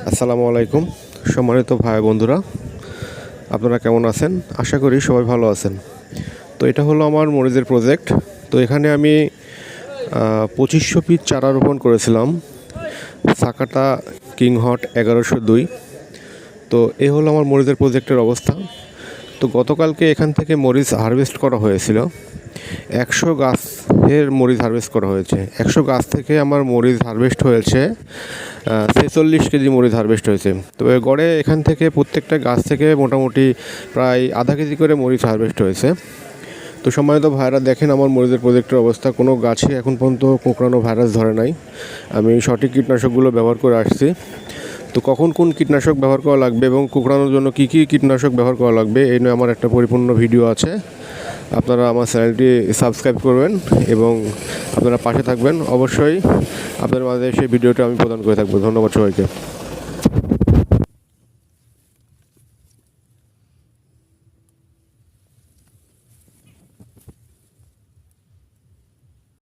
আসসালামু আলাইকুম সম্মানিত ভাই বন্ধুরা, আপনারা কেমন আছেন? আশা করি সবাই ভালো আছেন। তো এটা হলো আমার মরিচের প্রজেক্ট। তো এখানে আমি 2500 পিস চারা রোপণ করেছিলাম সাকাটা কিংহট 1102। তো এই হলো আমার মরিচের প্রজেক্টের অবস্থা। তো গতকালকে এখান থেকে মরিচ হারভেস্ট করা হয়েছিল। 100 গাছের মরিচ হারভেস্ট করা হয়েছে। 100 গাছ থেকে আমার মরিচ হারভেস্ট হয়েছে 46 কেজি মরিচ হারভেস্ট হয়েছে। তো গড়ে এখান থেকে প্রত্যেকটা গাছ থেকে মোটামুটি প্রায় আধা কেজি করে মরিচ হারভেস্ট হয়েছে। তো সম্মানিত ভাইরা, দেখেন আমার মরিচের প্রজেক্টের অবস্থা। কোনো গাছে এখন পর্যন্ত কোঁকড়ানো ভাইরাস ধরে নাই। আমি সঠিক কীটনাশকগুলো ব্যবহার করে আসছি। তো কখন কোন কীটনাশক ব্যবহার করা লাগবে এবং কোঁকড়ানোর জন্য কী কী কীটনাশক ব্যবহার করা লাগবে এই নিয়ে আমার একটা পরিপূর্ণ ভিডিও আছে। আপনারা আমার চ্যানেলটি সাবস্ক্রাইব করবেন এবং আপনারা পাশে থাকবেন। অবশ্যই আপনাদের মাঝে সেই ভিডিওটা আমি প্রদান করে থাকবো। ধন্যবাদ সবাইকে।